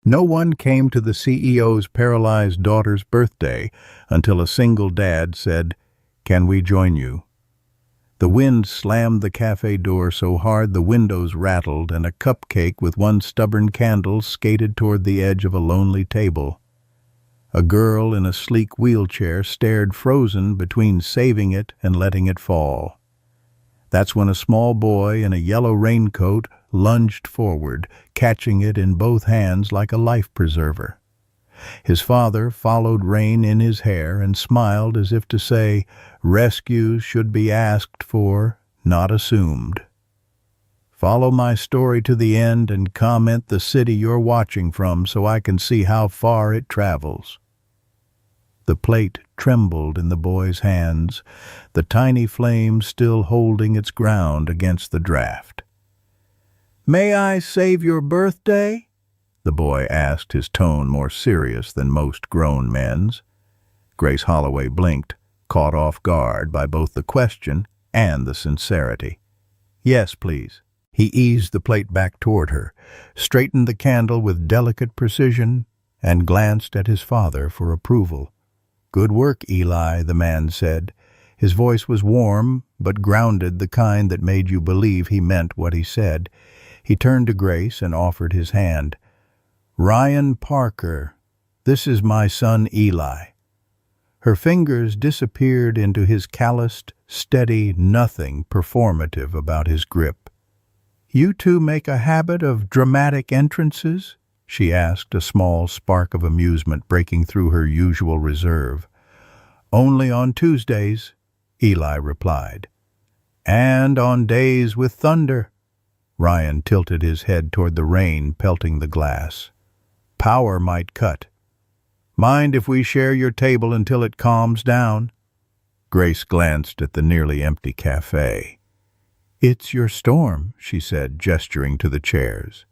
No one came to the CEO's paralyzed daughter's birthday until a single dad said, "Can we join you?" The wind slammed the cafe door so hard the windows rattled, and a cupcake with one stubborn candle skated toward the edge of a lonely table. A girl in a sleek wheelchair stared frozen between saving it and letting it fall. That's when a small boy in a yellow raincoat lunged forward, catching it in both hands like a life preserver. His father followed Rain in his hair and smiled as if to say, "Rescues should be asked for, not assumed." Follow my story to the end and comment the city you're watching from so I can see how far it travels. The plate trembled in the boy's hands, the tiny flame still holding its ground against the draft. "May I save your birthday?" the boy asked, his tone more serious than most grown men's. Grace Holloway blinked, caught off guard by both the question and the sincerity. "Yes, please." He eased the plate back toward her, straightened the candle with delicate precision, and glanced at his father for approval. "Good work, Eli," the man said. His voice was warm, but grounded, the kind that made you believe he meant what he said. He turned to Grace and offered his hand. "Ryan Parker, this is my son Eli." Her fingers disappeared into his calloused, steady nothing performative about his grip. "You two make a habit of dramatic entrances?" she asked, a small spark of amusement breaking through her usual reserve. "Only on Tuesdays," Eli replied. "And on days with thunder." Ryan tilted his head toward the rain pelting the glass. "Power might cut. Mind if we share your table until it calms down?" Grace glanced at the nearly empty cafe. "It's your storm," she said, gesturing to the chairs.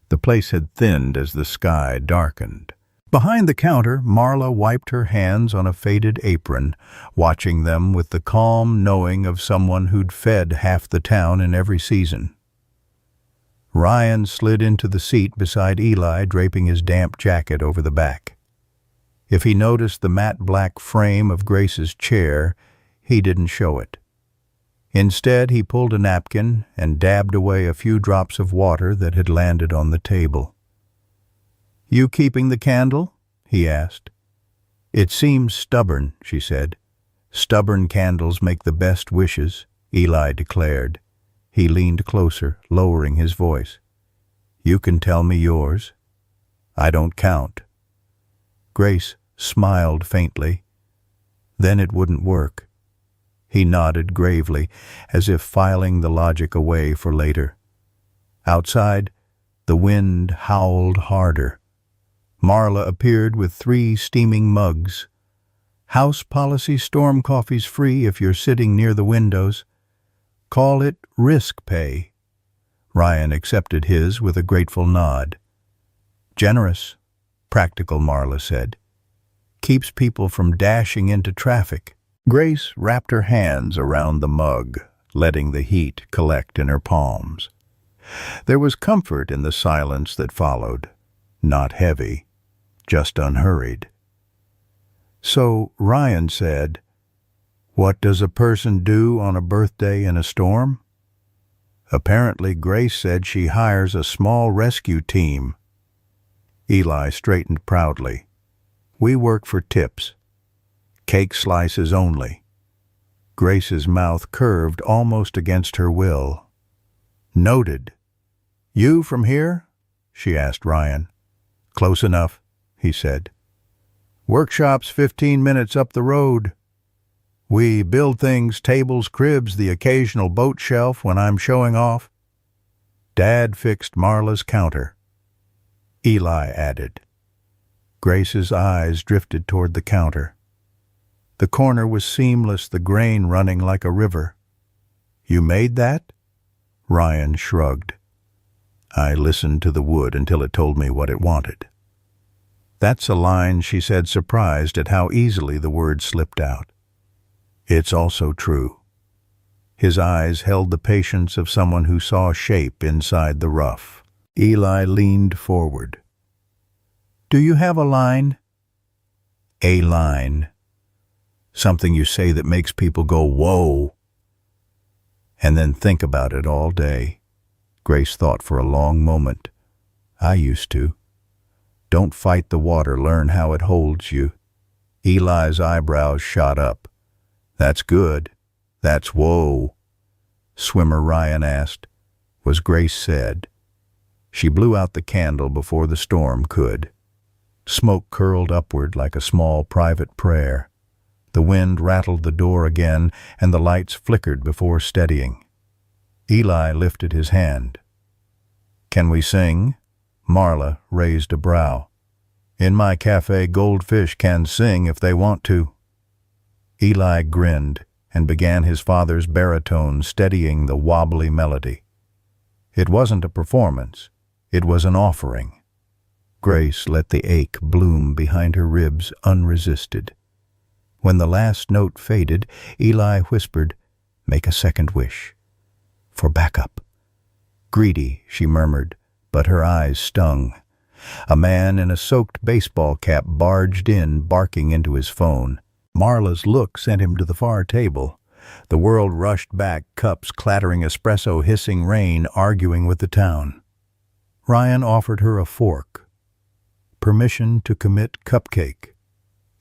The place had thinned as the sky darkened. Behind the counter, Marla wiped her hands on a faded apron, watching them with the calm knowing of someone who'd fed half the town in every season. Ryan slid into the seat beside Eli, draping his damp jacket over the back. If he noticed the matte black frame of Grace's chair, he didn't show it. Instead, he pulled a napkin and dabbed away a few drops of water that had landed on the table. "You keeping the candle?" he asked. "It seems stubborn," she said. "Stubborn candles make the best wishes," Eli declared. He leaned closer, lowering his voice. "You can tell me yours. I don't count." Grace smiled faintly. Then it wouldn't work. He nodded gravely, as if filing the logic away for later. Outside, the wind howled harder. Marla appeared with 3 steaming mugs. "House policy storm coffee's free if you're sitting near the windows. Call it risk pay." Ryan accepted his with a grateful nod. "Generous," practical Marla said. "Keeps people from dashing into traffic." Grace wrapped her hands around the mug, letting the heat collect in her palms. There was comfort in the silence that followed, not heavy, just unhurried. So Ryan said, "What does a person do on a birthday in a storm?" Apparently Grace said she hires a small rescue team. Eli straightened proudly. "We work for tips. Cake slices only." Grace's mouth curved almost against her will. "Noted. You from here?" she asked Ryan. "Close enough," he said. "Workshop's 15 minutes up the road. We build things, tables, cribs, the occasional boat shelf when I'm showing off." Dad fixed Marla's counter. Eli added. Grace's eyes drifted toward the counter. The corner was seamless, the grain running like a river. "You made that?" Ryan shrugged. "I listened to the wood until it told me what it wanted." "That's a line," she said, surprised at how easily the word slipped out. "It's also true." His eyes held the patience of someone who saw shape inside the rough. Eli leaned forward. Do you have a line? A line. Something you say that makes people go, whoa, and then think about it all day. Grace thought for a long moment. I used to. Don't fight the water, learn how it holds you. Eli's eyebrows shot up. That's good. That's whoa. Swimmer Ryan asked. Was Grace said. She blew out the candle before the storm could. Smoke curled upward like a small private prayer. The wind rattled the door again, and the lights flickered before steadying. Eli lifted his hand. Can we sing? Marla raised a brow. In my cafe, goldfish can sing if they want to. Eli grinned and began his father's baritone, steadying the wobbly melody. It wasn't a performance. It was an offering. Grace let the ache bloom behind her ribs unresisted. When the last note faded, Eli whispered, "Make a second wish. For backup." Greedy, she murmured, but her eyes stung. A man in a soaked baseball cap barged in, barking into his phone. Marla's look sent him to the far table. The world rushed back, cups clattering, espresso hissing, rain arguing with the town. Ryan offered her a fork. Permission to commit cupcake.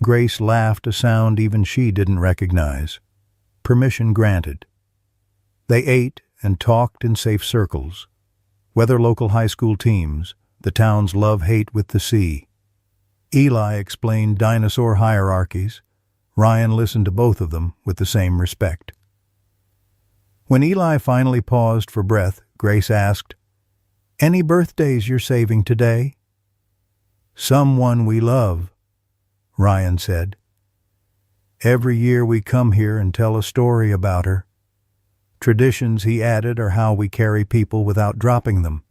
Grace laughed, a sound even she didn't recognize. Permission granted. They ate and talked in safe circles. Whether local high school teams, the town's love-hate with the sea. Eli explained dinosaur hierarchies. Ryan listened to both of them with the same respect. When Eli finally paused for breath, Grace asked, "Any birthdays you're saving today?" "Someone we love," Ryan said. "Every year we come here and tell a story about her. Traditions," he added, "are how we carry people without dropping them."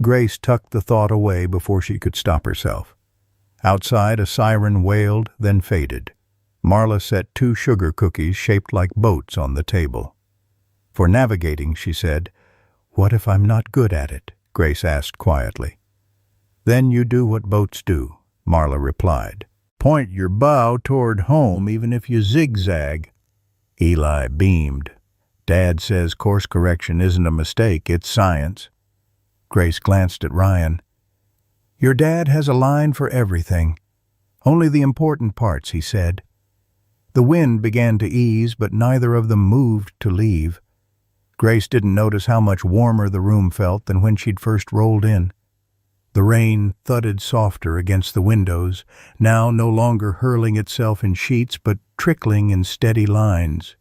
Grace tucked the thought away before she could stop herself. Outside, a siren wailed, then faded. Marla set 2 sugar cookies shaped like boats on the table. "For navigating," she said. "What if I'm not good at it?" Grace asked quietly. "Then you do what boats do," Marla replied. "Point your bow toward home even if you zigzag." Eli beamed. "Dad says course correction isn't a mistake, it's science." Grace glanced at Ryan. "Your dad has a line for everything. Only the important parts," he said. The wind began to ease, but neither of them moved to leave. Grace didn't notice how much warmer the room felt than when she'd first rolled in. The rain thudded softer against the windows, now no longer hurling itself in sheets but trickling in steady lines.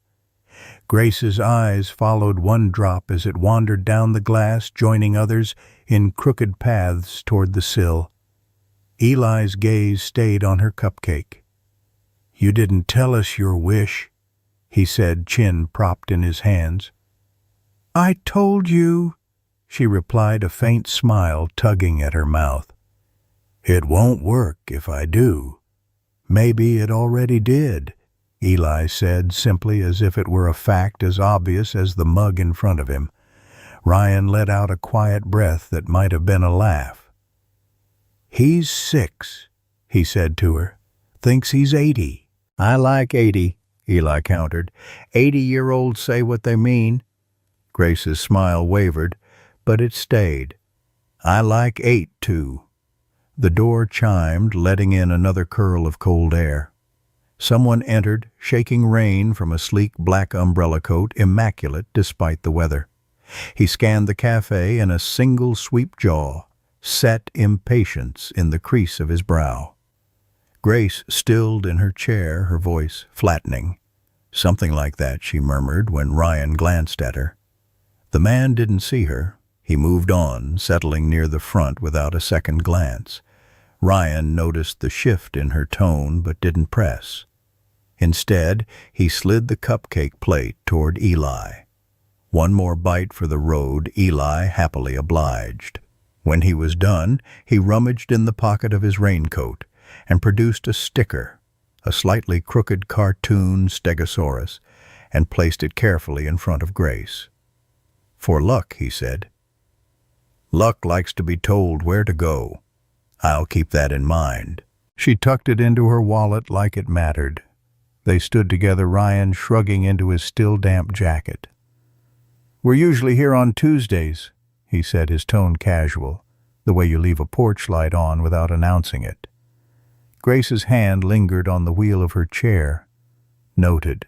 Grace's eyes followed one drop as it wandered down the glass, joining others in crooked paths toward the sill. Eli's gaze stayed on her cupcake. "You didn't tell us your wish," he said, chin propped in his hands. "I told you," she replied, a faint smile tugging at her mouth. "It won't work if I do." "Maybe it already did," Eli said, simply, as if it were a fact as obvious as the mug in front of him. Ryan let out a quiet breath that might have been a laugh. "He's 6, he said to her. "Thinks he's 80. "I like 80, Eli countered. 80-year-olds say what they mean." Grace's smile wavered, but it stayed. "I like 8, too." The door chimed, letting in another curl of cold air. Someone entered, shaking rain from a sleek black umbrella coat, immaculate despite the weather. He scanned the cafe in a single sweep jaw, set impatience in the crease of his brow. Grace stilled in her chair, her voice flattening. "Something like that," she murmured when Ryan glanced at her. The man didn't see her. He moved on, settling near the front without a second glance. Ryan noticed the shift in her tone but didn't press. Instead, he slid the cupcake plate toward Eli. One more bite for the road, Eli happily obliged. When he was done, he rummaged in the pocket of his raincoat and produced a sticker, a slightly crooked cartoon stegosaurus, and placed it carefully in front of Grace. "For luck," he said. "Luck likes to be told where to go." I'll keep that in mind. She tucked it into her wallet like it mattered. They stood together, Ryan shrugging into his still damp jacket. "We're usually here on Tuesdays," he said, his tone casual, the way you leave a porch light on without announcing it. Grace's hand lingered on the wheel of her chair. Noted.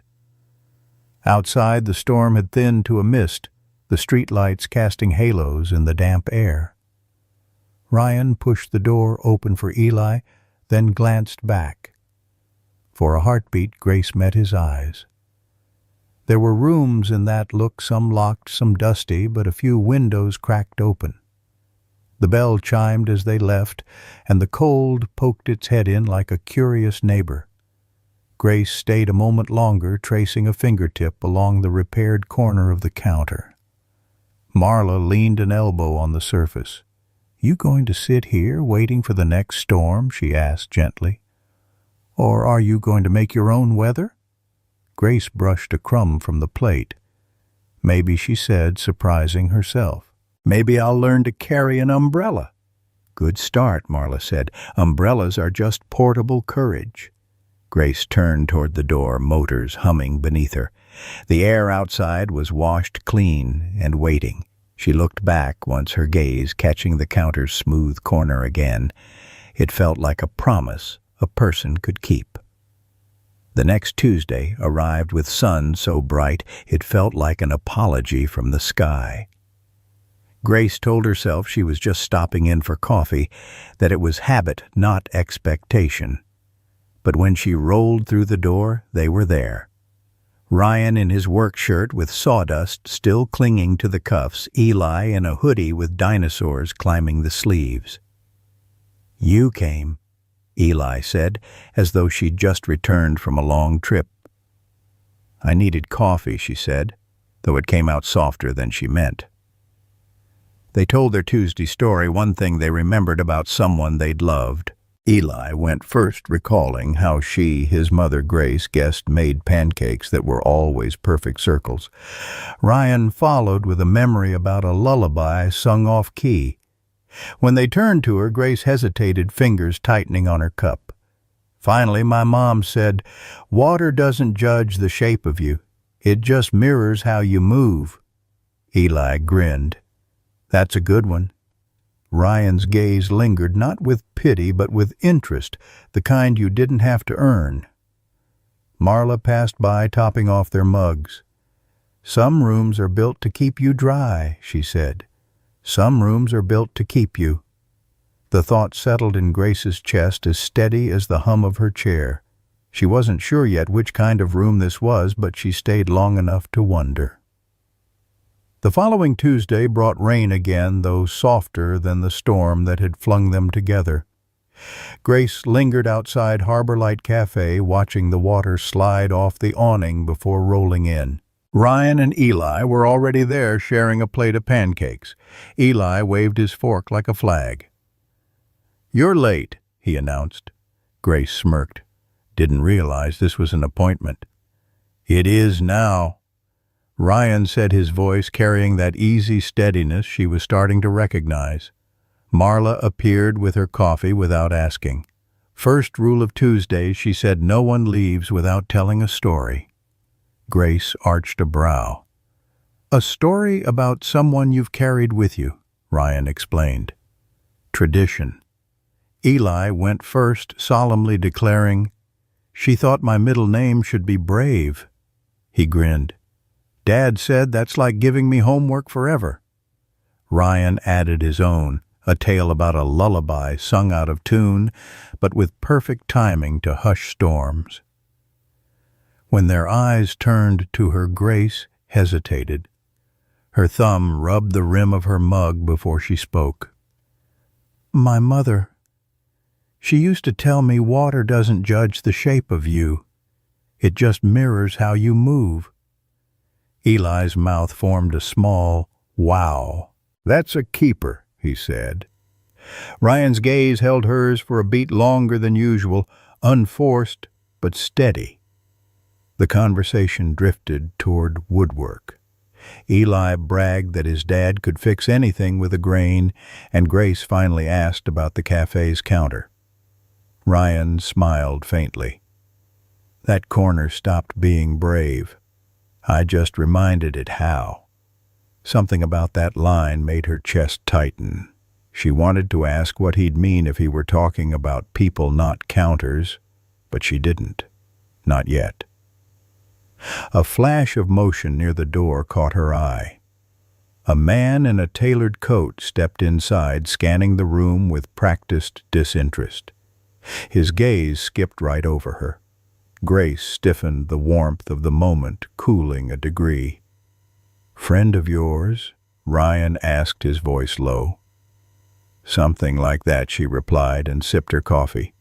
Outside, the storm had thinned to a mist, the street lights casting halos in the damp air. Ryan pushed the door open for Eli, then glanced back. For a heartbeat, Grace met his eyes. There were rooms in that look, some locked, some dusty, but a few windows cracked open. The bell chimed as they left, and the cold poked its head in like a curious neighbor. Grace stayed a moment longer, tracing a fingertip along the repaired corner of the counter. Marla leaned an elbow on the surface. "You going to sit here waiting for the next storm?" she asked gently. "Or are you going to make your own weather?" Grace brushed a crumb from the plate. "Maybe," she said, surprising herself. "Maybe I'll learn to carry an umbrella." "Good start," Marla said. "Umbrellas are just portable courage." Grace turned toward the door, motors humming beneath her. The air outside was washed clean and waiting. She looked back once, her gaze catching the counter's smooth corner again. It felt like a promise a person could keep. The next Tuesday arrived with sun so bright it felt like an apology from the sky. Grace told herself she was just stopping in for coffee, that it was habit, not expectation. But when she rolled through the door, they were there. Ryan in his work shirt with sawdust still clinging to the cuffs, Eli in a hoodie with dinosaurs climbing the sleeves. "You came," Eli said, as though she'd just returned from a long trip. "I needed coffee," she said, though it came out softer than she meant. They told their Tuesday story, one thing they remembered about someone they'd loved. Eli went first, recalling how she, his mother Grace, guessed made pancakes that were always perfect circles. Ryan followed with a memory about a lullaby sung off-key. When they turned to her, Grace hesitated, fingers tightening on her cup. Finally, "My mom said, 'Water doesn't judge the shape of you. It just mirrors how you move.'" Eli grinned. "That's a good one." Ryan's gaze lingered, not with pity but with interest, the kind you didn't have to earn. Marla passed by, topping off their mugs. "Some rooms are built to keep you dry," she said. "Some rooms are built to keep you." The thought settled in Grace's chest as steady as the hum of her chair. She wasn't sure yet which kind of room this was, but she stayed long enough to wonder. The following Tuesday brought rain again, though softer than the storm that had flung them together. Grace lingered outside Harbor Light Cafe, watching the water slide off the awning before rolling in. Ryan and Eli were already there, sharing a plate of pancakes. Eli waved his fork like a flag. "You're late," he announced. Grace smirked. "Didn't realize this was an appointment." "It is now," Ryan said, his voice carrying that easy steadiness she was starting to recognize. Marla appeared with her coffee without asking. "First rule of Tuesdays," she said, "no one leaves without telling a story." Grace arched a brow. "A story about someone you've carried with you," Ryan explained. "Tradition." Eli went first, solemnly declaring, "She thought my middle name should be Brave." He grinned. "Dad said that's like giving me homework forever." Ryan added his own, a tale about a lullaby sung out of tune, but with perfect timing to hush storms. When their eyes turned to her, Grace hesitated. Her thumb rubbed the rim of her mug before she spoke. "My mother. She used to tell me water doesn't judge the shape of you. It just mirrors how you move." Eli's mouth formed a small wow. "That's a keeper," he said. Ryan's gaze held hers for a beat longer than usual, unforced but steady. The conversation drifted toward woodwork. Eli bragged that his dad could fix anything with a grain, and Grace finally asked about the cafe's counter. Ryan smiled faintly. That corner stopped being brave. I just reminded it how. Something about that line made her chest tighten. She wanted to ask what he'd mean if he were talking about people, not counters, but she didn't. Not yet. A flash of motion near the door caught her eye. A man in a tailored coat stepped inside, scanning the room with practiced disinterest. His gaze skipped right over her. Grace stiffened, the warmth of the moment cooling a degree. "Friend of yours?" Ryan asked, his voice low. "Something like that," she replied, and sipped her coffee.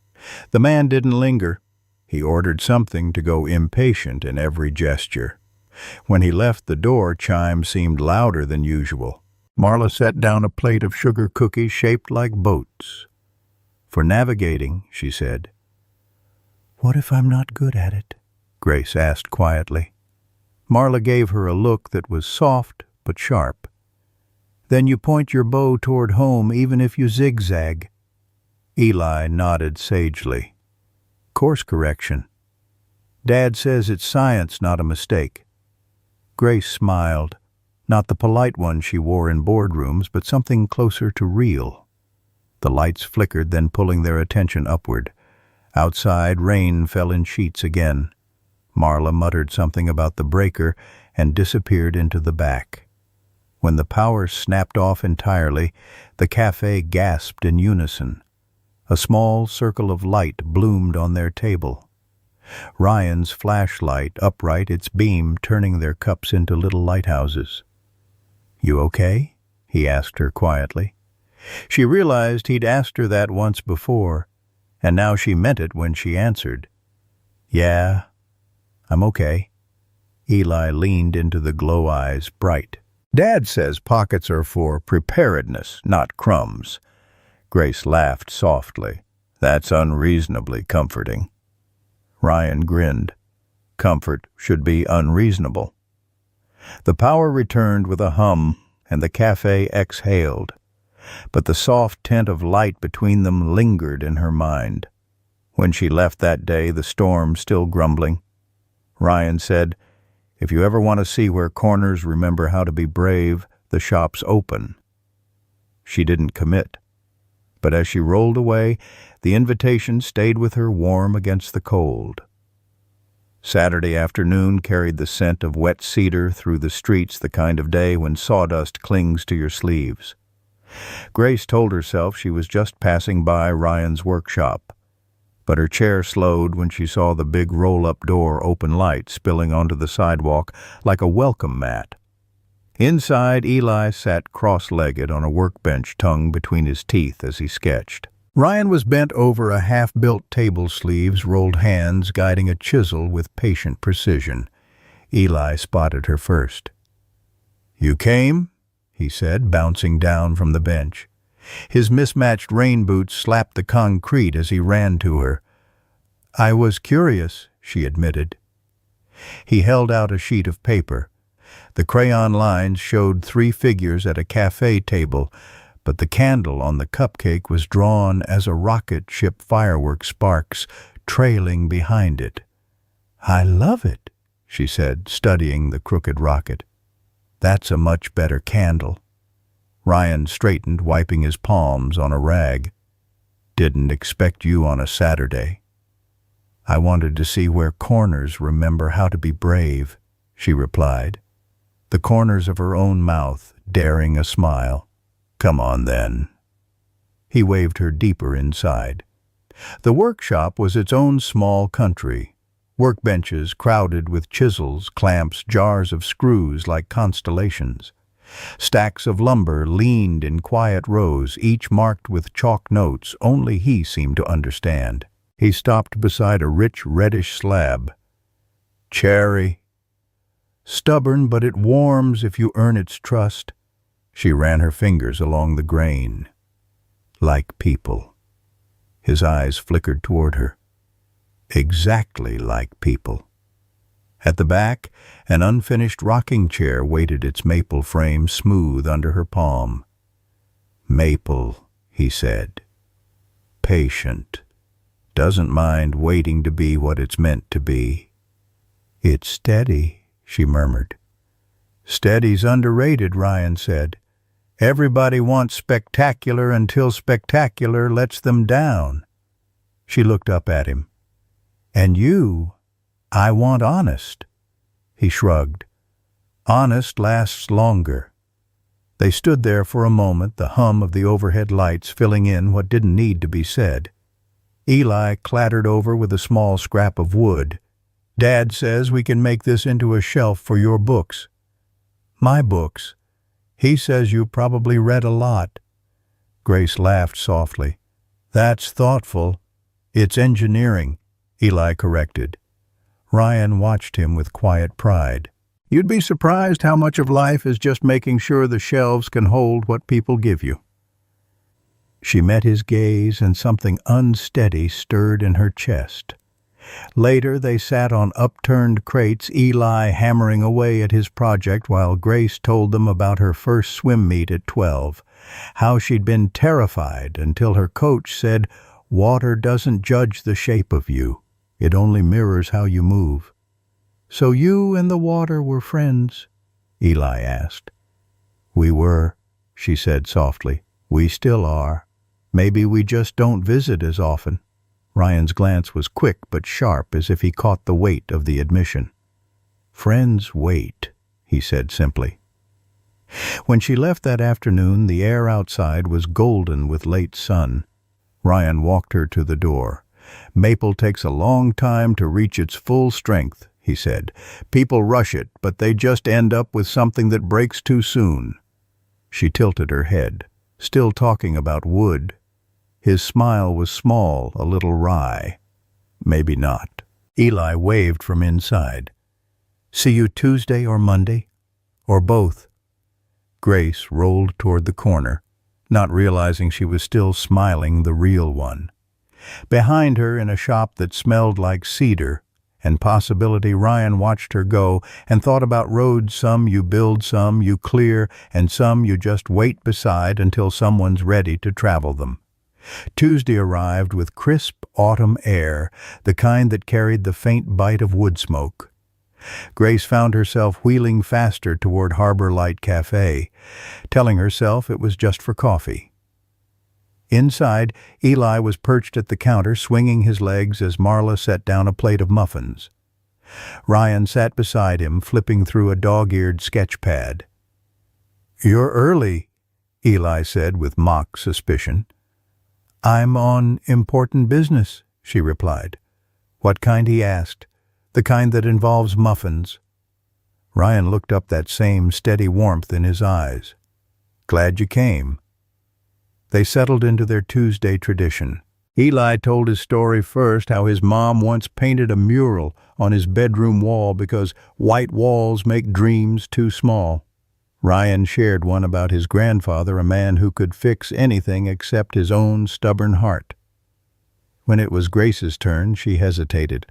The man didn't linger. He ordered something to go, impatient in every gesture. When he left, the door chime seemed louder than usual. Marla set down a plate of sugar cookies shaped like boats. "For navigating," she said. "What if I'm not good at it?" Grace asked quietly. Marla gave her a look that was soft but sharp. "Then you point your bow toward home even if you zigzag." Eli nodded sagely. "Course correction. Dad says it's science, not a mistake." Grace smiled, not the polite one she wore in boardrooms, but something closer to real. The lights flickered, then pulling their attention upward. Outside, rain fell in sheets again. Marla muttered something about the breaker and disappeared into the back. When the power snapped off entirely, the cafe gasped in unison. A small circle of light bloomed on their table. Ryan's flashlight upright, its beam turning their cups into little lighthouses. "You okay?" he asked her quietly. She realized he'd asked her that once before, and now she meant it when she answered. "Yeah, I'm okay." Eli leaned into the glow eyes, bright. "Dad says pockets are for preparedness, not crumbs." Grace laughed softly. "That's unreasonably comforting." Ryan grinned. Comfort should be unreasonable. The power returned with a hum, and the cafe exhaled. But the soft tint of light between them lingered in her mind. When she left that day, the storm still grumbling, Ryan said, "If you ever want to see where corners remember how to be brave, the shop's open." She didn't commit. But as she rolled away, the invitation stayed with her warm against the cold. Saturday afternoon carried the scent of wet cedar through the streets, the kind of day when sawdust clings to your sleeves. Grace told herself she was just passing by Ryan's workshop, but her chair slowed when she saw the big roll-up door open, light spilling onto the sidewalk like a welcome mat. Inside, Eli sat cross-legged on a workbench, tongue between his teeth as he sketched. Ryan was bent over a half-built table, sleeves rolled, hands guiding a chisel with patient precision. Eli spotted her first. "You came?" he said, bouncing down from the bench. His mismatched rain boots slapped the concrete as he ran to her. "I was curious," she admitted. He held out a sheet of paper. The crayon lines showed 3 figures at a cafe table, but the candle on the cupcake was drawn as a rocket ship, firework sparks trailing behind it. "I love it," she said, studying the crooked rocket. "That's a much better candle." Ryan straightened, wiping his palms on a rag. "Didn't expect you on a Saturday." "I wanted to see where corners remember how to be brave," she replied, the corners of her own mouth daring a smile. "Come on, then." He waved her deeper inside. The workshop was its own small country. Workbenches crowded with chisels, clamps, jars of screws like constellations. Stacks of lumber leaned in quiet rows, each marked with chalk notes only he seemed to understand. He stopped beside a rich reddish slab. "Cherry." "Stubborn, but it warms if you earn its trust." She ran her fingers along the grain. "Like people." His eyes flickered toward her. "Exactly like people." At the back, an unfinished rocking chair waited, its maple frame smooth under her palm. "Maple," he said. "Patient. Doesn't mind waiting to be what it's meant to be." "It's steady," she murmured. "Steady's underrated," Ryan said. "Everybody wants spectacular until spectacular lets them down." She looked up at him. "And you, I want honest." He shrugged. "Honest lasts longer." They stood there for a moment, the hum of the overhead lights filling in what didn't need to be said. Eli clattered over with a small scrap of wood. "Dad says we can make this into a shelf for your books." "My books? He says you probably read a lot." Grace laughed softly. "That's thoughtful." "It's engineering," Eli corrected. Ryan watched him with quiet pride. "You'd be surprised how much of life is just making sure the shelves can hold what people give you." She met his gaze, and something unsteady stirred in her chest. Later they sat on upturned crates, Eli hammering away at his project while Grace told them about her first swim meet at 12, how she'd been terrified until her coach said, "Water doesn't judge the shape of you. It only mirrors how you move." "So you and the water were friends?" Eli asked. "We were," she said softly. "We still are. Maybe we just don't visit as often." Ryan's glance was quick but sharp, as if he caught the weight of the admission. "Friends wait," he said simply. When she left that afternoon, the air outside was golden with late sun. Ryan walked her to the door. "Maple takes a long time to reach its full strength," he said. "People rush it, but they just end up with something that breaks too soon." She tilted her head, still talking about wood. His smile was small, a little wry. "Maybe not." Eli waved from inside. "See you Tuesday or Monday? Or both?" Grace rolled toward the corner, not realizing she was still smiling, the real one. Behind her, in a shop that smelled like cedar and possibility, Ryan watched her go and thought about roads some you build, some you clear, and some you just wait beside until someone's ready to travel them. Tuesday arrived with crisp autumn air, the kind that carried the faint bite of wood smoke. Grace found herself wheeling faster toward Harbor Light Cafe, telling herself it was just for coffee. Inside, Eli was perched at the counter, swinging his legs as Marla set down a plate of muffins. Ryan sat beside him, flipping through a dog-eared sketch pad. "You're early," Eli said with mock suspicion. "I'm on important business," she replied. "What kind?" he asked. "The kind that involves muffins." Ryan looked up, that same steady warmth in his eyes. "Glad you came." They settled into their Tuesday tradition. Eli told his story first, how his mom once painted a mural on his bedroom wall because white walls make dreams too small. Ryan shared one about his grandfather, a man who could fix anything except his own stubborn heart. When it was Grace's turn, she hesitated.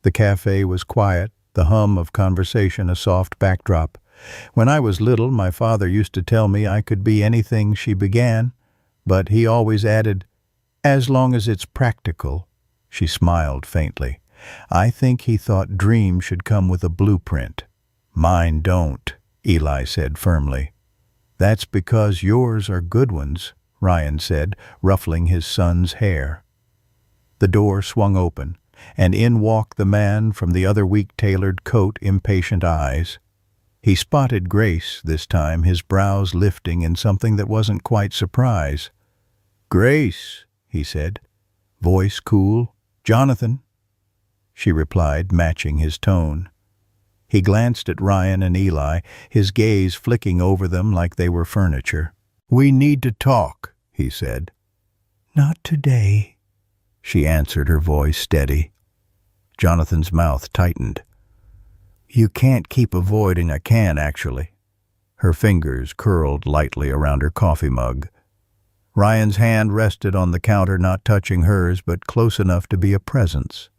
The cafe was quiet, the hum of conversation a soft backdrop. "When I was little, my father used to tell me I could be anything," she began, but he always added, "as long as it's practical." She smiled faintly. "I think he thought dreams should come with a blueprint." "Mine don't," Eli said firmly. "That's because yours are good ones," Ryan said, ruffling his son's hair. The door swung open, and in walked the man from the other weak-tailored coat, impatient eyes. He spotted Grace this time, his brows lifting in something that wasn't quite surprise. "Grace," he said, voice cool. "Jonathan," she replied, matching his tone. He glanced at Ryan and Eli, his gaze flicking over them like they were furniture. "We need to talk," he said. "Not today," she answered, her voice steady. Jonathan's mouth tightened. "You can't keep avoiding." "I can, actually." Her fingers curled lightly around her coffee mug. Ryan's hand rested on the counter, not touching hers, but close enough to be a presence.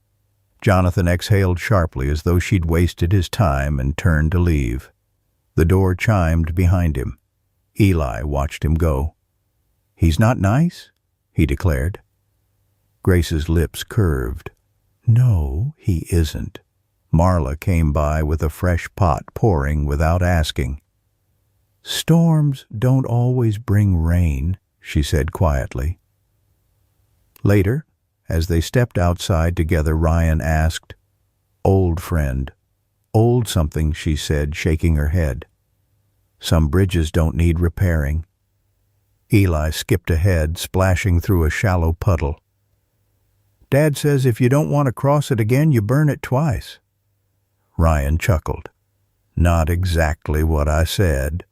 Jonathan exhaled sharply as though she'd wasted his time and turned to leave. The door chimed behind him. Eli watched him go. "He's not nice?" he declared. Grace's lips curved. "No, he isn't." Marla came by with a fresh pot pouring without asking. "Storms don't always bring rain," she said quietly. Later, as they stepped outside together, Ryan asked, "Old friend." "Old something," she said, shaking her head. "Some bridges don't need repairing." Eli skipped ahead, splashing through a shallow puddle. "Dad says if you don't want to cross it again, you burn it twice." Ryan chuckled. "Not exactly what I said."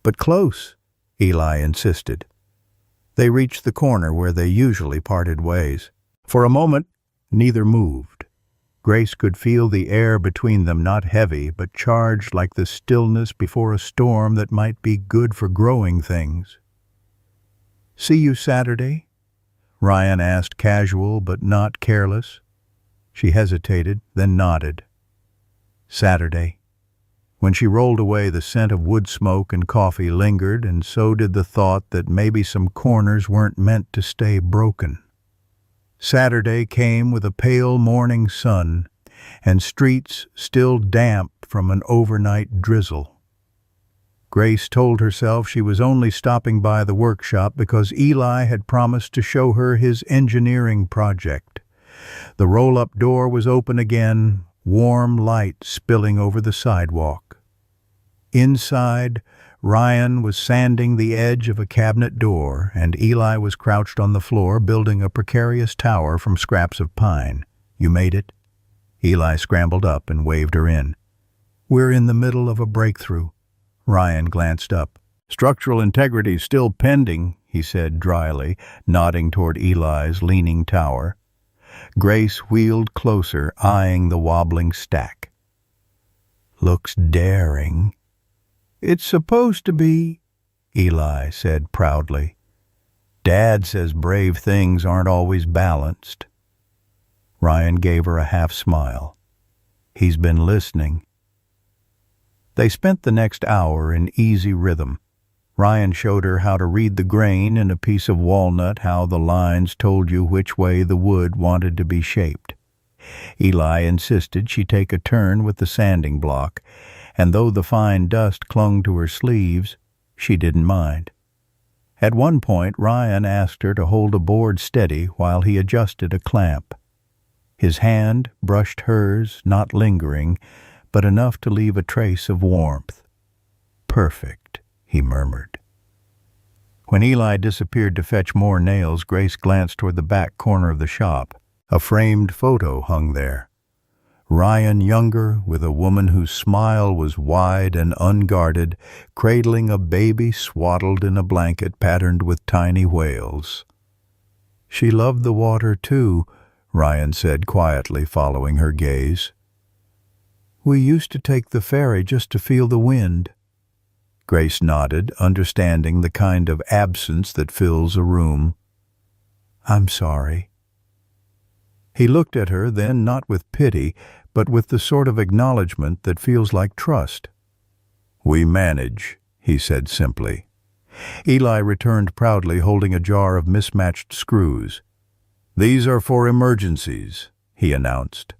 "But close," Eli insisted. They reached the corner where they usually parted ways. For a moment, neither moved. Grace could feel the air between them not heavy, but charged like the stillness before a storm that might be good for growing things. "See you Saturday?" Ryan asked, casual but not careless. She hesitated, then nodded. Saturday. When she rolled away, the scent of wood smoke and coffee lingered, and so did the thought that maybe some corners weren't meant to stay broken. Saturday came with a pale morning sun, and streets still damp from an overnight drizzle. Grace told herself she was only stopping by the workshop because Eli had promised to show her his engineering project. The roll-up door was open again, warm light spilling over the sidewalk. Inside, Ryan was sanding the edge of a cabinet door, and Eli was crouched on the floor building a precarious tower from scraps of pine. "You made it?" Eli scrambled up and waved her in. "We're in the middle of a breakthrough." Ryan glanced up. "Structural integrity's still pending," he said dryly, nodding toward Eli's leaning tower. Grace wheeled closer, eyeing the wobbling stack. "Looks daring." "It's supposed to be," Eli said proudly. "Dad says brave things aren't always balanced." Ryan gave her a half-smile. He's been listening. They spent the next hour in easy rhythm. Ryan showed her how to read the grain in a piece of walnut, how the lines told you which way the wood wanted to be shaped. Eli insisted she take a turn with the sanding block, and though the fine dust clung to her sleeves, she didn't mind. At one point, Ryan asked her to hold a board steady while he adjusted a clamp. His hand brushed hers, not lingering, but enough to leave a trace of warmth. "Perfect," he murmured. When Eli disappeared to fetch more nails, Grace glanced toward the back corner of the shop. A framed photo hung there. Ryan younger, with a woman whose smile was wide and unguarded, cradling a baby swaddled in a blanket patterned with tiny whales. "She loved the water, too," Ryan said quietly, following her gaze. "We used to take the ferry just to feel the wind." Grace nodded, understanding the kind of absence that fills a room. "I'm sorry." He looked at her, then not with pity, but with the sort of acknowledgement that feels like trust. "We manage," he said simply. Eli returned proudly, holding a jar of mismatched screws. "These are for emergencies," he announced.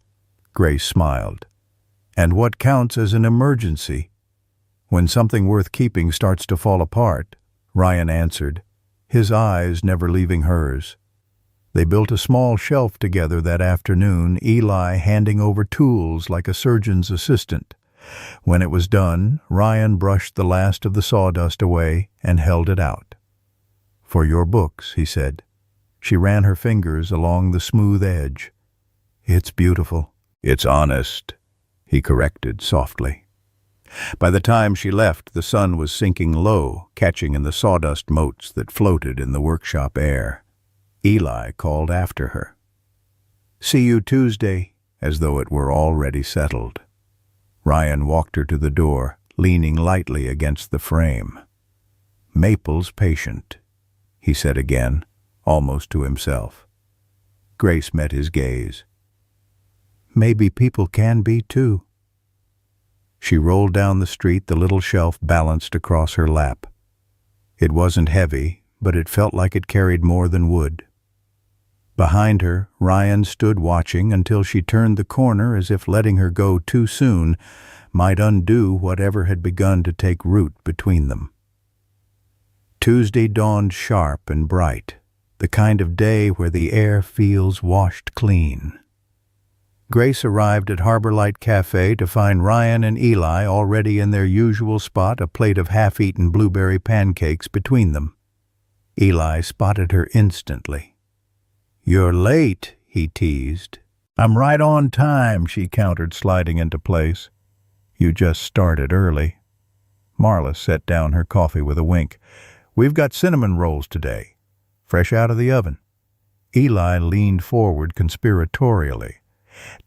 Grace smiled. "And what counts as an emergency?" "When something worth keeping starts to fall apart," Ryan answered, his eyes never leaving hers. They built a small shelf together that afternoon, Eli handing over tools like a surgeon's assistant. When it was done, Ryan brushed the last of the sawdust away and held it out. "For your books," he said. She ran her fingers along the smooth edge. "It's beautiful." "It's honest," he corrected softly. By the time she left, the sun was sinking low, catching in the sawdust motes that floated in the workshop air. Eli called after her. "See you Tuesday," as though it were already settled. Ryan walked her to the door, leaning lightly against the frame. "Maple's patient," he said again, almost to himself. Grace met his gaze. Maybe people can be too. She rolled down the street, the little shelf balanced across her lap. It wasn't heavy, but it felt like it carried more than wood. Behind her, Ryan stood watching until she turned the corner, as if letting her go too soon might undo whatever had begun to take root between them. Tuesday dawned sharp and bright, the kind of day where the air feels washed clean. Grace arrived at Harbor Light Cafe to find Ryan and Eli already in their usual spot, a plate of half-eaten blueberry pancakes between them. Eli spotted her instantly. "You're late," he teased. "I'm right on time," she countered, sliding into place. "You just started early." Marla set down her coffee with a wink. "We've got cinnamon rolls today, fresh out of the oven." Eli leaned forward conspiratorially.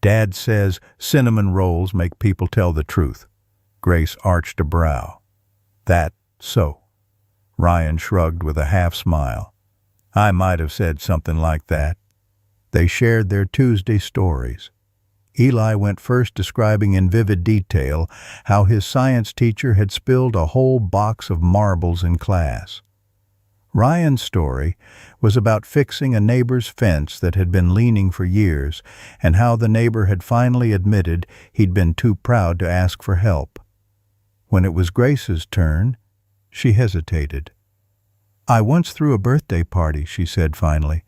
"Dad says cinnamon rolls make people tell the truth." Grace arched a brow. "That so?" Ryan shrugged with a half-smile. "I might have said something like that." They shared their Tuesday stories. Eli went first, describing in vivid detail how his science teacher had spilled a whole box of marbles in class. Ryan's story was about fixing a neighbor's fence that had been leaning for years, and how the neighbor had finally admitted he'd been too proud to ask for help. When it was Grace's turn, she hesitated. "I once threw a birthday party," she said finally.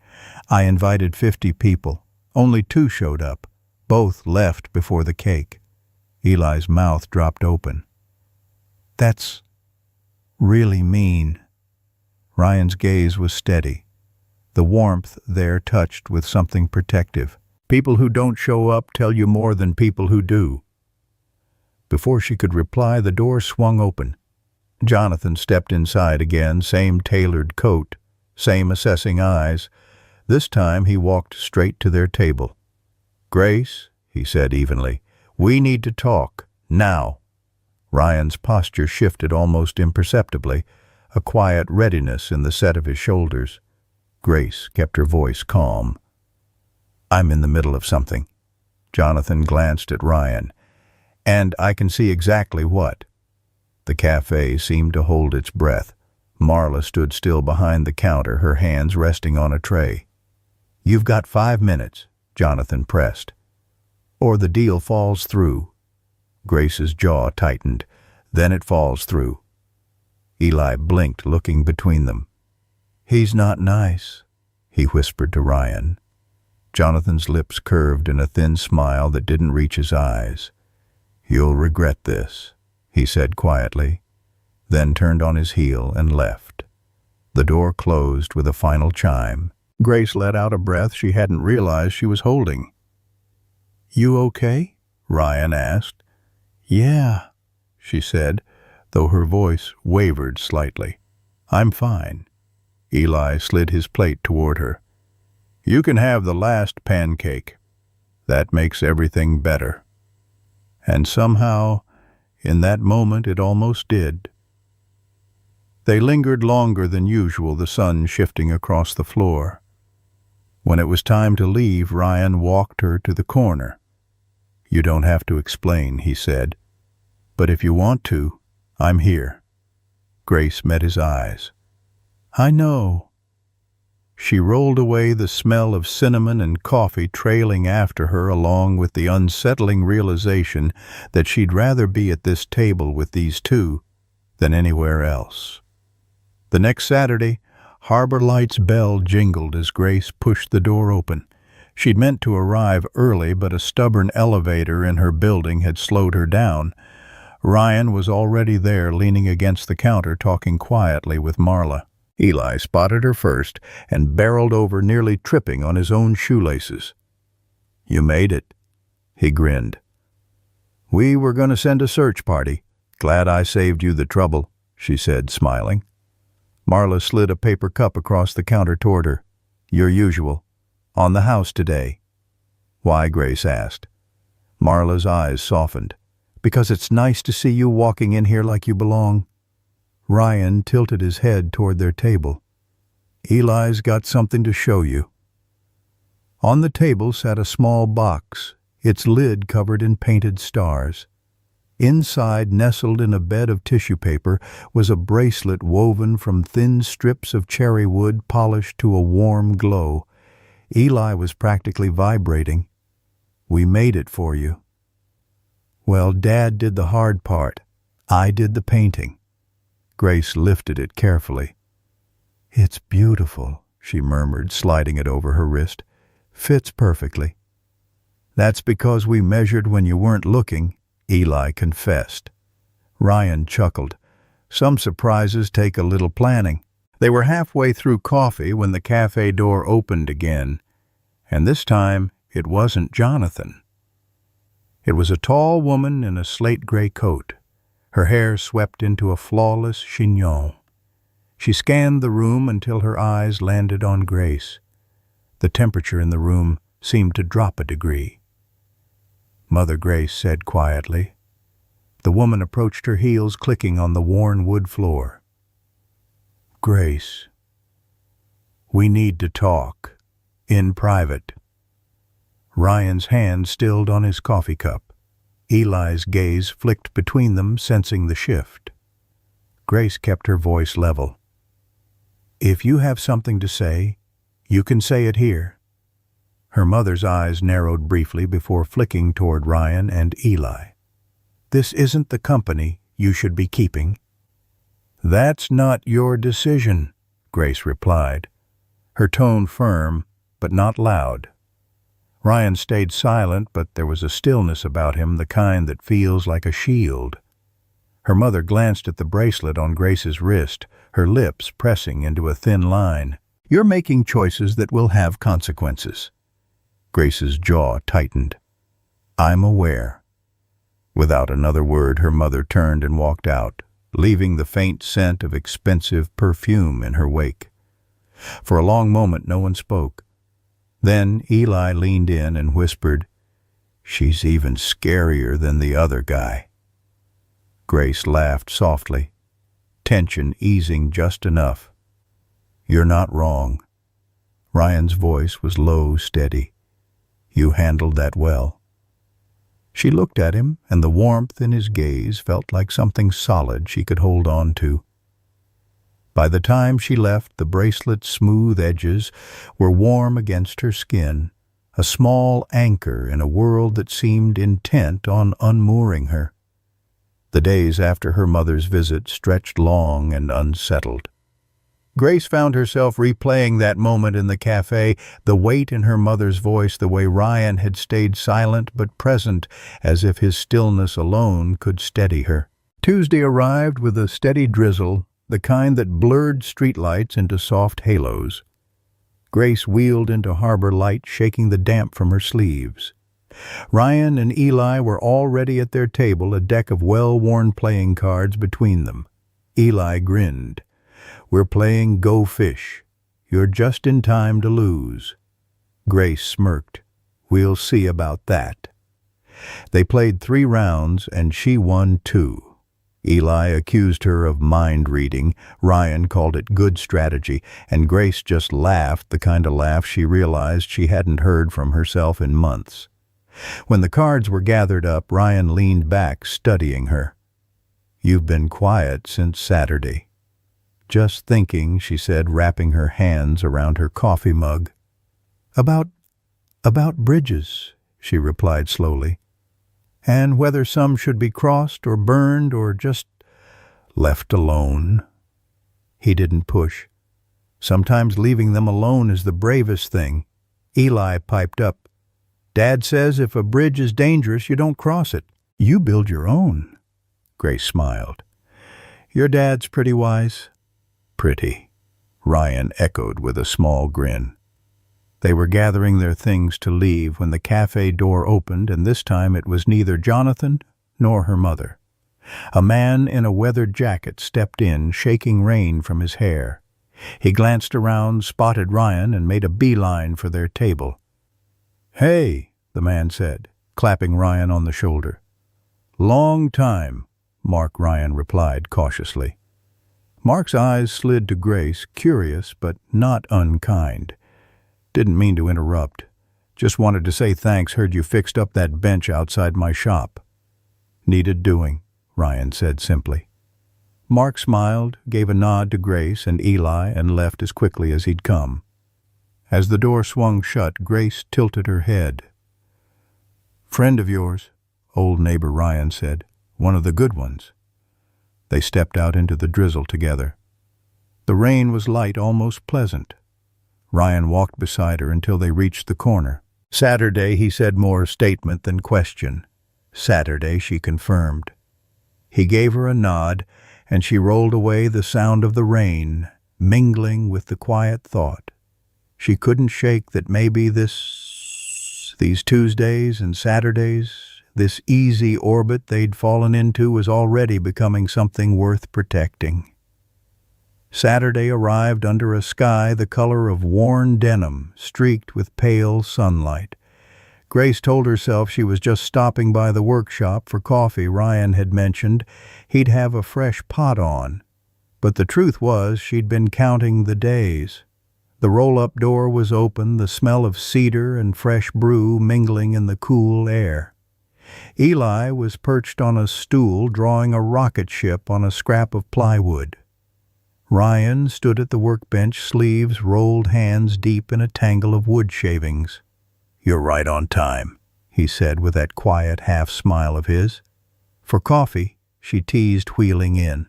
"I invited 50 people. Only 2 showed up. Both left before the cake." Eli's mouth dropped open. "That's really mean." Ryan's gaze was steady, the warmth there touched with something protective. "People who don't show up tell you more than people who do." Before she could reply, the door swung open. Jonathan stepped inside again, same tailored coat, same assessing eyes. This time he walked straight to their table. "Grace," he said evenly, "we need to talk, now." Ryan's posture shifted almost imperceptibly, a quiet readiness in the set of his shoulders. Grace kept her voice calm. "I'm in the middle of something." Jonathan glanced at Ryan. "And I can see exactly what." The cafe seemed to hold its breath. Marla stood still behind the counter, her hands resting on a tray. "You've got 5 minutes," Jonathan pressed. "Or the deal falls through." Grace's jaw tightened. "Then it falls through." Eli blinked, looking between them. "He's not nice," he whispered to Ryan. Jonathan's lips curved in a thin smile that didn't reach his eyes. "You'll regret this," he said quietly, then turned on his heel and left. The door closed with a final chime. Grace let out a breath she hadn't realized she was holding. "You okay?" Ryan asked. "Yeah," she said, though her voice wavered slightly. "I'm fine." Eli slid his plate toward her. "You can have the last pancake. That makes everything better." And somehow, in that moment, it almost did. They lingered longer than usual, the sun shifting across the floor. When it was time to leave, Ryan walked her to the corner. "You don't have to explain," he said. "But if you want to, I'm here." Grace met his eyes. "I know." She rolled away, the smell of cinnamon and coffee trailing after her, along with the unsettling realization that she'd rather be at this table with these two than anywhere else. The next Saturday, Harbor Light's bell jingled as Grace pushed the door open. She'd meant to arrive early, but a stubborn elevator in her building had slowed her down. Ryan was already there, leaning against the counter, talking quietly with Marla. Eli spotted her first and barreled over, nearly tripping on his own shoelaces. "You made it," he grinned. "We were going to send a search party. Glad I saved you the trouble," she said, smiling. Marla slid a paper cup across the counter toward her. "Your usual. On the house today." "Why?" Grace asked. Marla's eyes softened. "Because it's nice to see you walking in here like you belong." Ryan tilted his head toward their table. "Eli's got something to show you." On the table sat a small box. its lid covered in painted stars. Inside, nestled in a bed of tissue paper, was a bracelet woven from thin strips of cherry wood polished to a warm glow. Eli was practically vibrating. "We made it for you." "Well, Dad did the hard part. I did the painting." Grace lifted it carefully. "It's beautiful," she murmured, sliding it over her wrist. "Fits perfectly." "That's because we measured when you weren't looking," Eli confessed. Ryan chuckled. "Some surprises take a little planning." They were halfway through coffee when the cafe door opened again, and this time it wasn't Jonathan. It was a tall woman in a slate-gray coat, her hair swept into a flawless chignon. She scanned the room until her eyes landed on Grace. The temperature in the room seemed to drop a degree. Mother Grace said quietly. The woman approached, her heels clicking on the worn wood floor. "Grace, we need to talk. In private." Ryan's hand stilled on his coffee cup. Eli's gaze flicked between them, sensing the shift. Grace kept her voice level. "If you have something to say, you can say it here." Her mother's eyes narrowed briefly before flicking toward Ryan and Eli. "This isn't the company you should be keeping." "That's not your decision," Grace replied, her tone firm but not loud. Ryan stayed silent, but there was a stillness about him, the kind that feels like a shield. Her mother glanced at the bracelet on Grace's wrist, her lips pressing into a thin line. "You're making choices that will have consequences." Grace's jaw tightened. "I'm aware." Without another word, her mother turned and walked out, leaving the faint scent of expensive perfume in her wake. For a long moment no one spoke. Then Eli leaned in and whispered, "She's even scarier than the other guy." Grace laughed softly, tension easing just enough. "You're not wrong." Ryan's voice was low, steady. "You handled that well." She looked at him, and the warmth in his gaze felt like something solid she could hold on to. By the time she left, the bracelet's smooth edges were warm against her skin, a small anchor in a world that seemed intent on unmooring her. The days after her mother's visit stretched long and unsettled. Grace found herself replaying that moment in the cafe, the weight in her mother's voice, the way Ryan had stayed silent but present, as if his stillness alone could steady her. Tuesday arrived with a steady drizzle, the kind that blurred streetlights into soft halos. Grace wheeled into Harbor Light, shaking the damp from her sleeves. Ryan and Eli were already at their table, a deck of well-worn playing cards between them. Eli grinned. "We're playing Go Fish. You're just in time to lose." Grace smirked. "We'll see about that." They played 3 rounds, and she won 2. Eli accused her of mind-reading, Ryan called it good strategy, and Grace just laughed, the kind of laugh she realized she hadn't heard from herself in months. When the cards were gathered up, Ryan leaned back, studying her. "You've been quiet since Saturday." "Just thinking," she said, wrapping her hands around her coffee mug. About bridges," she replied slowly. "And whether some should be crossed or burned or just left alone." He didn't push. "Sometimes leaving them alone is the bravest thing." Eli piped up. "Dad says if a bridge is dangerous, you don't cross it. You build your own." Grace smiled. "Your dad's pretty wise." "Pretty," Ryan echoed with a small grin. They were gathering their things to leave when the cafe door opened, and this time it was neither Jonathan nor her mother. A man in a weathered jacket stepped in, shaking rain from his hair. He glanced around, spotted Ryan, and made a beeline for their table. "Hey," the man said, clapping Ryan on the shoulder. "Long time," Mark Ryan replied cautiously. Mark's eyes slid to Grace, curious but not unkind. "Didn't mean to interrupt. Just wanted to say thanks. Heard you fixed up that bench outside my shop. Needed doing, Ryan said simply. Mark smiled, gave a nod to Grace and Eli, and left as quickly as he'd come. As the door swung shut, Grace tilted her head. "Friend of yours," old neighbor Ryan said. "One of the good ones." They stepped out into the drizzle together. The rain was light, almost pleasant. Ryan walked beside her until they reached the corner. "Saturday," he said, more statement than question. "Saturday," she confirmed. He gave her a nod, and she rolled away the sound of the rain, mingling with the quiet thought. She couldn't shake that maybe these Tuesdays and Saturdays, this easy orbit they'd fallen into, was already becoming something worth protecting. Saturday arrived under a sky the color of worn denim, streaked with pale sunlight. Grace told herself she was just stopping by the workshop for coffee. Ryan had mentioned he'd have a fresh pot on, but the truth was she'd been counting the days. The roll-up door was open, the smell of cedar and fresh brew mingling in the cool air. Eli was perched on a stool drawing a rocket ship on a scrap of plywood. Ryan stood at the workbench, sleeves rolled, hands deep in a tangle of wood shavings. "You're right on time," he said with that quiet half-smile of his. "For coffee?" she teased, wheeling in.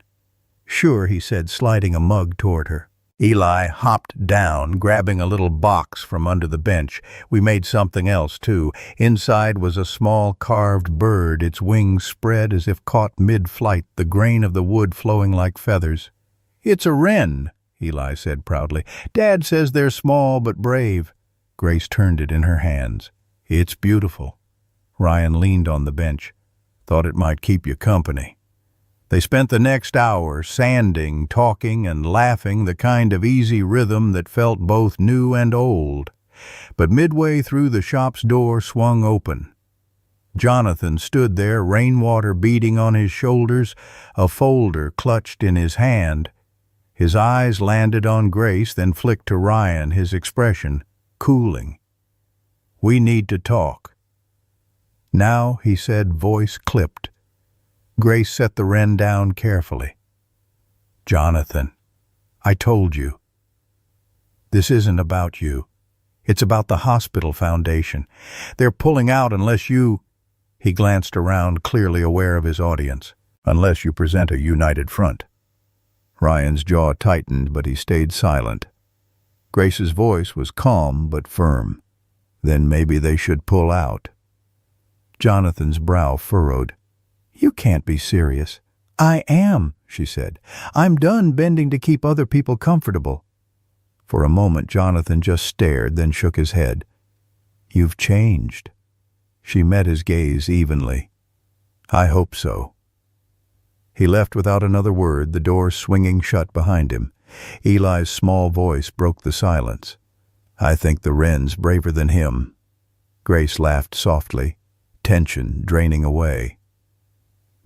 "Sure," he said, sliding a mug toward her. Eli hopped down, grabbing a little box from under the bench. "We made something else, too." Inside was a small carved bird, its wings spread as if caught mid-flight, the grain of the wood flowing like feathers. "It's a wren," Eli said proudly. "Dad says they're small but brave." Grace turned it in her hands. "It's beautiful." Ryan leaned on the bench. "Thought it might keep you company." They spent the next hour sanding, talking, and laughing, the kind of easy rhythm that felt both new and old. But midway through, the shop's door swung open. Jonathan stood there, rainwater beading on his shoulders, a folder clutched in his hand. His eyes landed on Grace, then flicked to Ryan, his expression cooling. "We need to talk." "Now," he said, voice clipped. Grace set the wren down carefully. "Jonathan, I told you. This isn't about you. It's about the hospital foundation. They're pulling out unless you—" He glanced around, clearly aware of his audience. "Unless you present a united front." Ryan's jaw tightened, but he stayed silent. Grace's voice was calm but firm. "Then maybe they should pull out." Jonathan's brow furrowed. "You can't be serious." "I am," she said. "I'm done bending to keep other people comfortable." For a moment Jonathan just stared, then shook his head. "You've changed." She met his gaze evenly. "I hope so." He left without another word, the door swinging shut behind him. Eli's small voice broke the silence. "I think the wren's braver than him." Grace laughed softly, tension draining away.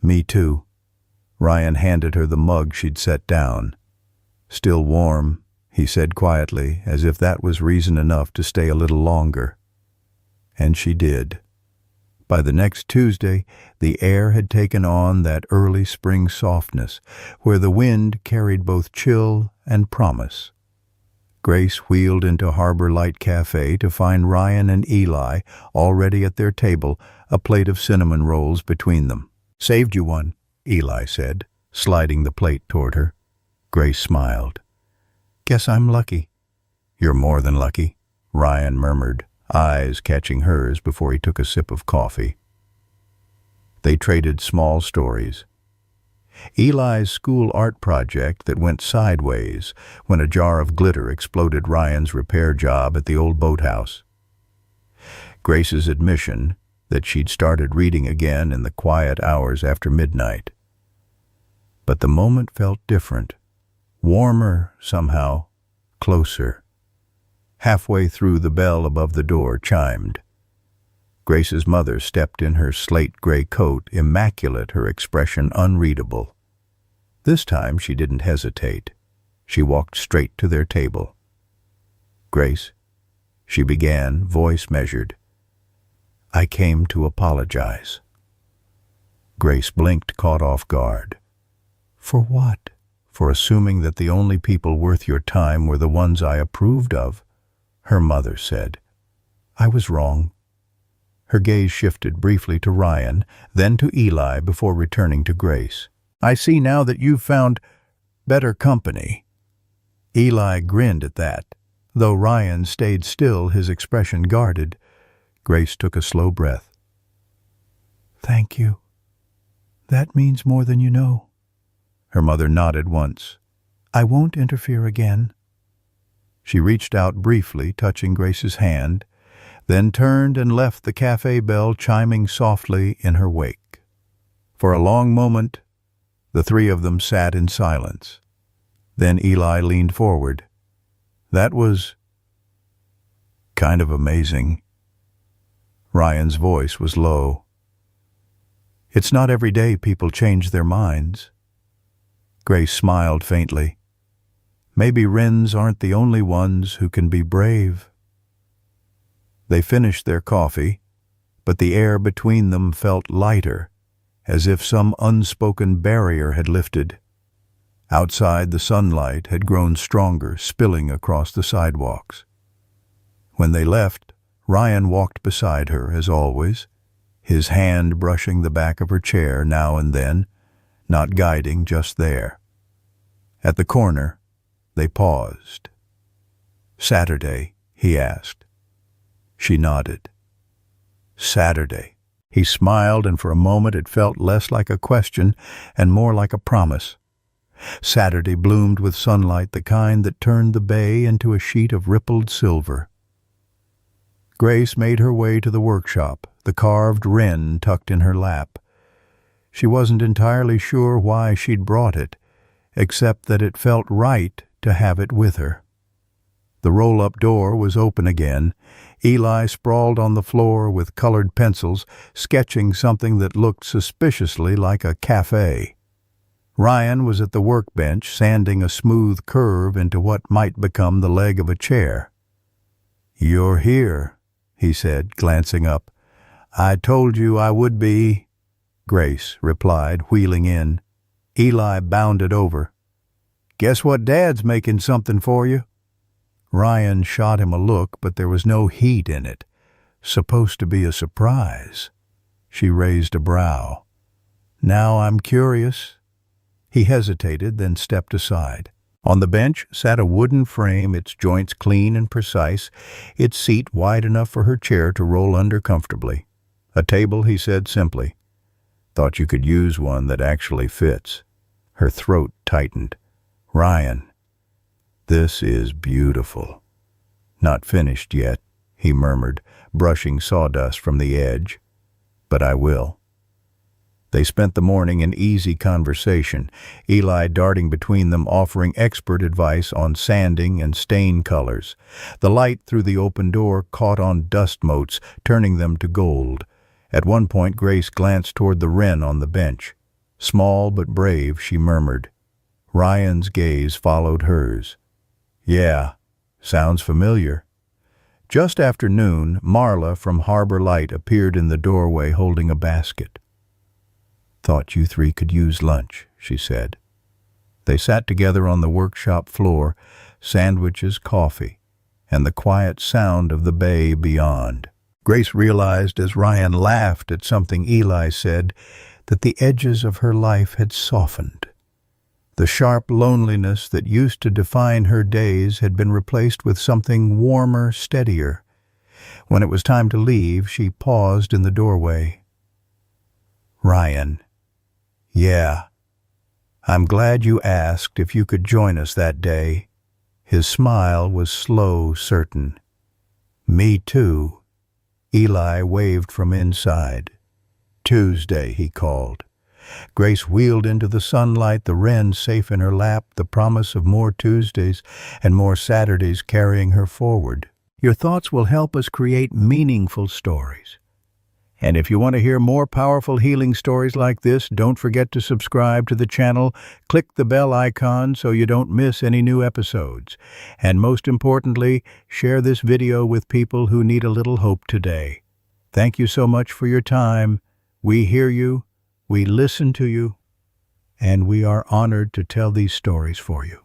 "Me too." Ryan handed her the mug she'd set down. "Still warm," he said quietly, as if that was reason enough to stay a little longer. And she did. By the next Tuesday, the air had taken on that early spring softness, where the wind carried both chill and promise. Grace wheeled into Harbor Light Cafe to find Ryan and Eli already at their table, a plate of cinnamon rolls between them. "Saved you one," Eli said, sliding the plate toward her. Grace smiled. "Guess I'm lucky." "You're more than lucky," Ryan murmured, eyes catching hers before he took a sip of coffee. They traded small stories. Eli's school art project that went sideways when a jar of glitter exploded Ryan's repair job at the old boathouse. Grace's admission that she'd started reading again in the quiet hours after midnight. But the moment felt different, warmer somehow, closer. Halfway through, the bell above the door chimed. Grace's mother stepped in her slate-gray coat, immaculate, her expression unreadable. This time she didn't hesitate. She walked straight to their table. "Grace," she began, voice measured. "I came to apologize." Grace blinked, caught off guard. "For what?" "For assuming that the only people worth your time were the ones I approved of," her mother said. "I was wrong." Her gaze shifted briefly to Ryan, then to Eli before returning to Grace. "I see now that you've found better company." Eli grinned at that. Though Ryan stayed still, his expression guarded. Grace took a slow breath. "Thank you. That means more than you know." Her mother nodded once. "I won't interfere again." She reached out briefly, touching Grace's hand, then turned and left, the cafe bell chiming softly in her wake. For a long moment, the three of them sat in silence. Then Eli leaned forward. "That was kind of amazing." Ryan's voice was low. "It's not every day people change their minds." Grace smiled faintly. "Maybe Wrens aren't the only ones who can be brave." They finished their coffee, but the air between them felt lighter, as if some unspoken barrier had lifted. Outside, the sunlight had grown stronger, spilling across the sidewalks. When they left, Ryan walked beside her, as always, his hand brushing the back of her chair now and then, not guiding, just there. At the corner, they paused. "Saturday?" he asked. She nodded. "Saturday." He smiled, and for a moment it felt less like a question and more like a promise. Saturday bloomed with sunlight, the kind that turned the bay into a sheet of rippled silver. Grace made her way to the workshop, the carved wren tucked in her lap. She wasn't entirely sure why she'd brought it, except that it felt right to have it with her. The roll-up door was open again. Eli sprawled on the floor with colored pencils, sketching something that looked suspiciously like a cafe. Ryan was at the workbench, sanding a smooth curve into what might become the leg of a chair. "You're here," he said, glancing up. "I told you I would be," Grace replied, wheeling in. Eli bounded over. "Guess what Dad's making something for you?" Ryan shot him a look, but there was no heat in it. "Supposed to be a surprise." She raised a brow. "Now I'm curious." He hesitated, then stepped aside. On the bench sat a wooden frame, its joints clean and precise, its seat wide enough for her chair to roll under comfortably. "A table," he said simply. "Thought you could use one that actually fits." Her throat tightened. "Ryan, this is beautiful." "Not finished yet," he murmured, brushing sawdust from the edge. "But I will." They spent the morning in easy conversation, Eli darting between them, offering expert advice on sanding and stain colors. The light through the open door caught on dust motes, turning them to gold. At one point, Grace glanced toward the wren on the bench. Small but brave, she murmured. Ryan's gaze followed hers. "Yeah, sounds familiar." Just after noon, Marla from Harbor Light appeared in the doorway holding a basket. "Thought you three could use lunch," she said. They sat together on the workshop floor, sandwiches, coffee, and the quiet sound of the bay beyond. Grace realized as Ryan laughed at something Eli said that the edges of her life had softened. The sharp loneliness that used to define her days had been replaced with something warmer, steadier. When it was time to leave, she paused in the doorway. "Ryan, yeah, I'm glad you asked if you could join us that day." His smile was slow, certain. "Me too." Eli waved from inside. "Tuesday," he called. Grace wheeled into the sunlight, the wren safe in her lap, the promise of more Tuesdays and more Saturdays carrying her forward. "Your thoughts will help us create meaningful stories." And if you want to hear more powerful healing stories like this, don't forget to subscribe to the channel, click the bell icon so you don't miss any new episodes. And most importantly, share this video with people who need a little hope today. Thank you so much for your time. We hear you, we listen to you, and we are honored to tell these stories for you.